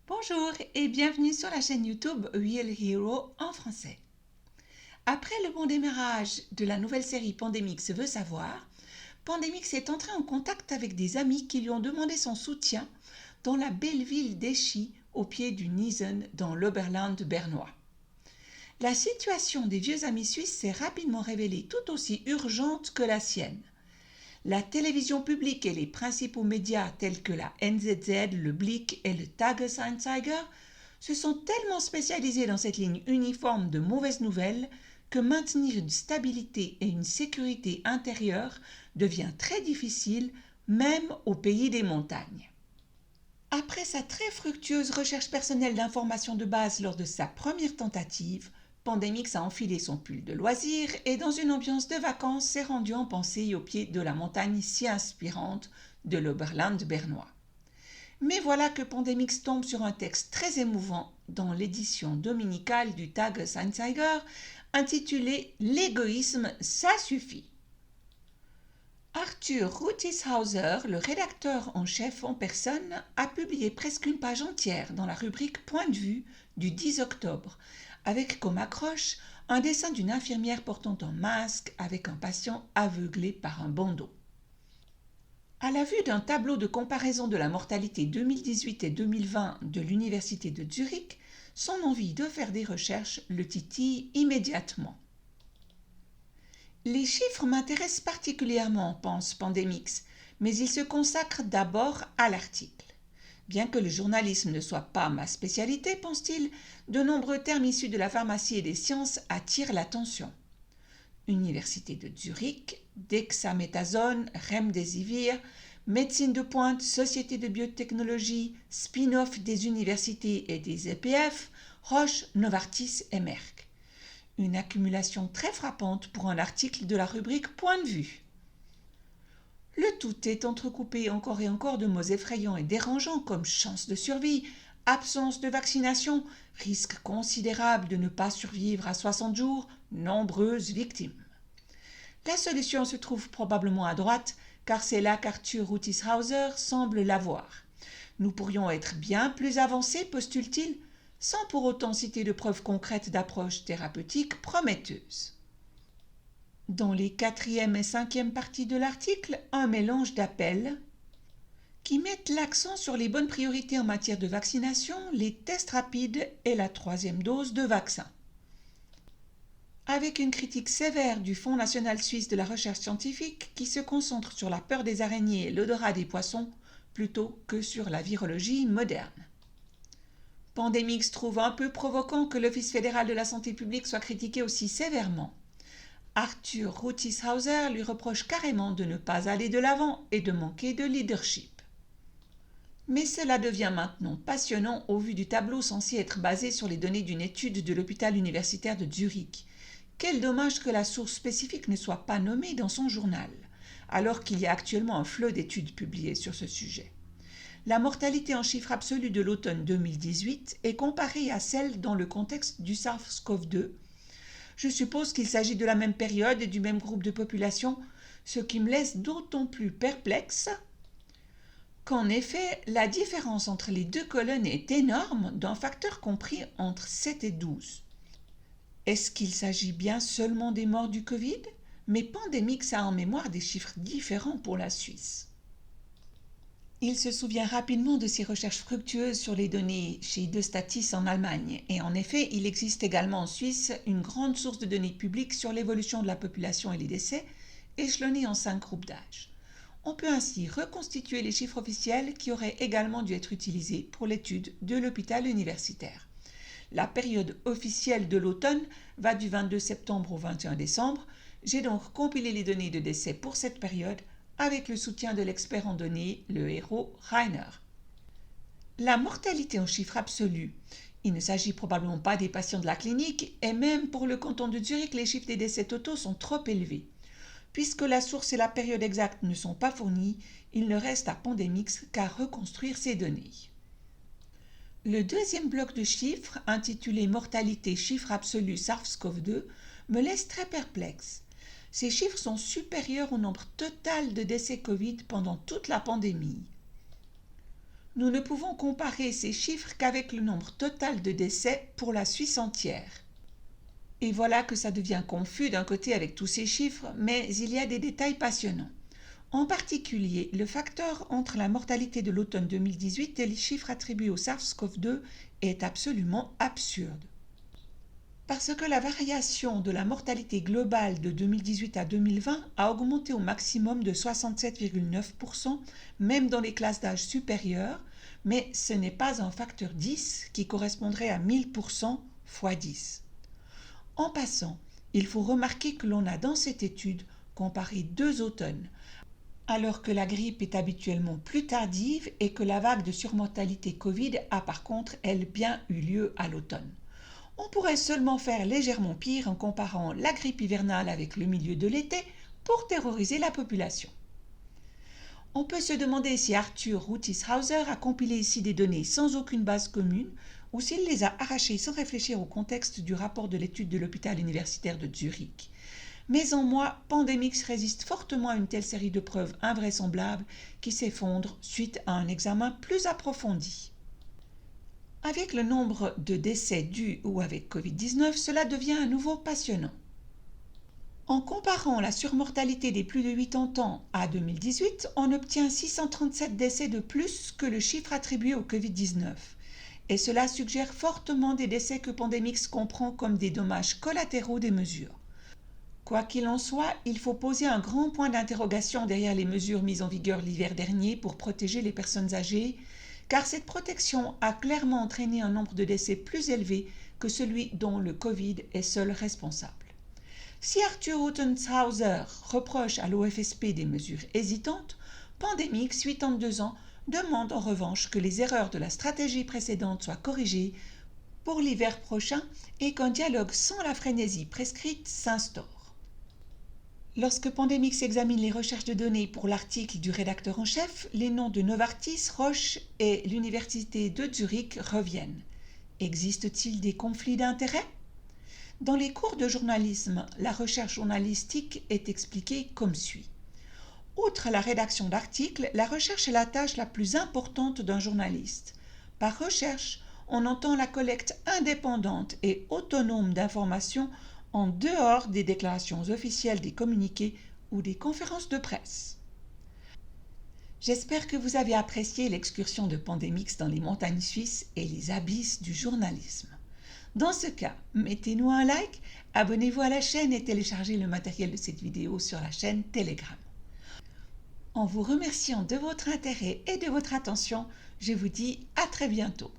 Bonjour et bienvenue sur la chaîne YouTube Real Hero en français. Après le bon démarrage de la nouvelle série Pandemix veut savoir, Pandemix est entré en contact avec des amis qui lui ont demandé son soutien dans la belle ville d'Eschy au pied du Niesen dans l'Oberland bernois. La situation des vieux amis suisses s'est rapidement révélée tout aussi urgente que la sienne. La télévision publique et les principaux médias tels que la NZZ, le Blick et le Tagesanzeiger se sont tellement spécialisés dans cette ligne uniforme de mauvaises nouvelles que maintenir une stabilité et une sécurité intérieure devient très difficile, même au pays des montagnes. Après sa très fructueuse recherche personnelle d'informations de base lors de sa première tentative, Pandemix a enfilé son pull de loisir et dans une ambiance de vacances s'est rendu en pensée au pied de la montagne si inspirante de l'Oberland bernois. Mais voilà que Pandemix tombe sur un texte très émouvant dans l'édition dominicale du Tagesanzeiger intitulé L'égoïsme, ça suffit. Arthur Rutishauser, le rédacteur en chef en personne, a publié presque une page entière dans la rubrique Point de vue du 10 octobre, avec comme accroche un dessin d'une infirmière portant un masque avec un patient aveuglé par un bandeau. À la vue d'un tableau de comparaison de la mortalité 2018 et 2020 de l'Université de Zurich, son envie de faire des recherches le titille immédiatement. Les chiffres m'intéressent particulièrement, pense Pandemix, mais ils se consacrent d'abord à l'article. Bien que le journalisme ne soit pas ma spécialité, pense-t-il, de nombreux termes issus de la pharmacie et des sciences attirent l'attention. Université de Zurich, dexaméthasone, remdesivir, médecine de pointe, société de biotechnologie, spin-off des universités et des EPF, Roche, Novartis et Merck. Une accumulation très frappante pour un article de la rubrique Point de vue. Le tout est entrecoupé encore et encore de mots effrayants et dérangeants comme chance de survie, absence de vaccination, risque considérable de ne pas survivre à 60 jours, nombreuses victimes. La solution se trouve probablement à droite, car c'est là qu'Arthur Rutishauser semble l'avoir. Nous pourrions être bien plus avancés, postule-t-il, sans pour autant citer de preuves concrètes d'approches thérapeutiques prometteuses. Dans les 4e et 5e parties de l'article, un mélange d'appels qui mettent l'accent sur les bonnes priorités en matière de vaccination, les tests rapides et la 3e dose de vaccin. Avec une critique sévère du Fonds national suisse de la recherche scientifique qui se concentre sur la peur des araignées et l'odorat des poissons plutôt que sur la virologie moderne. Pandemix trouve un peu provoquant que l'Office fédéral de la santé publique soit critiqué aussi sévèrement. Arthur Rutishauser lui reproche carrément de ne pas aller de l'avant et de manquer de leadership. Mais cela devient maintenant passionnant au vu du tableau censé être basé sur les données d'une étude de l'hôpital universitaire de Zurich. Quel dommage que la source spécifique ne soit pas nommée dans son journal, alors qu'il y a actuellement un flot d'études publiées sur ce sujet. La mortalité en chiffre absolu de l'automne 2018 est comparée à celle dans le contexte du SARS-CoV-2. Je suppose qu'il s'agit de la même période et du même groupe de population, ce qui me laisse d'autant plus perplexe qu'en effet, la différence entre les deux colonnes est énorme d'un facteur compris entre 7 et 12. Est-ce qu'il s'agit bien seulement des morts du Covid ? Mais Pandemix a en mémoire des chiffres différents pour la Suisse. Il se souvient rapidement de ses recherches fructueuses sur les données chez Idostatis en Allemagne. Et en effet, il existe également en Suisse une grande source de données publiques sur l'évolution de la population et les décès, échelonnés en 5 groupes d'âge. On peut ainsi reconstituer les chiffres officiels qui auraient également dû être utilisés pour l'étude de l'hôpital universitaire. La période officielle de l'automne va du 22 septembre au 21 décembre. J'ai donc compilé les données de décès pour cette période avec le soutien de l'expert en données, le héros Rainer. La mortalité en chiffre absolu, il ne s'agit probablement pas des patients de la clinique et même pour le canton de Zurich, les chiffres des décès totaux sont trop élevés. Puisque la source et la période exacte ne sont pas fournies, il ne reste à Pandemix qu'à reconstruire ces données. Le deuxième bloc de chiffres, intitulé Mortalité chiffre absolu SARS-CoV-2, me laisse très perplexe. Ces chiffres sont supérieurs au nombre total de décès Covid pendant toute la pandémie. Nous ne pouvons comparer ces chiffres qu'avec le nombre total de décès pour la Suisse entière. Et voilà que ça devient confus d'un côté avec tous ces chiffres, mais il y a des détails passionnants. En particulier, le facteur entre la mortalité de l'automne 2018 et les chiffres attribués au SARS-CoV-2 est absolument absurde. Parce que la variation de la mortalité globale de 2018 à 2020 a augmenté au maximum de 67,9%, même dans les classes d'âge supérieures, mais ce n'est pas un facteur 10 qui correspondrait à 1000% x 10. En passant, il faut remarquer que l'on a dans cette étude comparé 2 automnes, alors que la grippe est habituellement plus tardive et que la vague de surmortalité Covid a par contre, elle, bien eu lieu à l'automne. On pourrait seulement faire légèrement pire en comparant la grippe hivernale avec le milieu de l'été pour terroriser la population. On peut se demander si Arthur Rutishauser a compilé ici des données sans aucune base commune ou s'il les a arrachées sans réfléchir au contexte du rapport de l'étude de l'hôpital universitaire de Zurich. Mais en moi, Pandemix résiste fortement à une telle série de preuves invraisemblables qui s'effondrent suite à un examen plus approfondi. Avec le nombre de décès dus ou avec Covid-19, cela devient à nouveau passionnant. En comparant la surmortalité des plus de 80 ans à 2018, on obtient 637 décès de plus que le chiffre attribué au Covid-19. Et cela suggère fortement des décès que Pandemix comprend comme des dommages collatéraux des mesures. Quoi qu'il en soit, il faut poser un grand point d'interrogation derrière les mesures mises en vigueur l'hiver dernier pour protéger les personnes âgées, car cette protection a clairement entraîné un nombre de décès plus élevé que celui dont le Covid est seul responsable. Si Arthur Rutishauser reproche à l'OFSP des mesures hésitantes, Pandemix, 82 ans, demande en revanche que les erreurs de la stratégie précédente soient corrigées pour l'hiver prochain et qu'un dialogue sans la frénésie prescrite s'instaure. Lorsque Pandemix examine les recherches de données pour l'article du rédacteur en chef, les noms de Novartis, Roche et l'Université de Zurich reviennent. Existe-t-il des conflits d'intérêts ? Dans les cours de journalisme, la recherche journalistique est expliquée comme suit. Outre la rédaction d'articles, la recherche est la tâche la plus importante d'un journaliste. Par recherche, on entend la collecte indépendante et autonome d'informations en dehors des déclarations officielles des communiqués ou des conférences de presse. J'espère que vous avez apprécié l'excursion de Pandemix dans les montagnes suisses et les abysses du journalisme. Dans ce cas, mettez-nous un like, abonnez-vous à la chaîne et téléchargez le matériel de cette vidéo sur la chaîne Telegram. En vous remerciant de votre intérêt et de votre attention, je vous dis à très bientôt.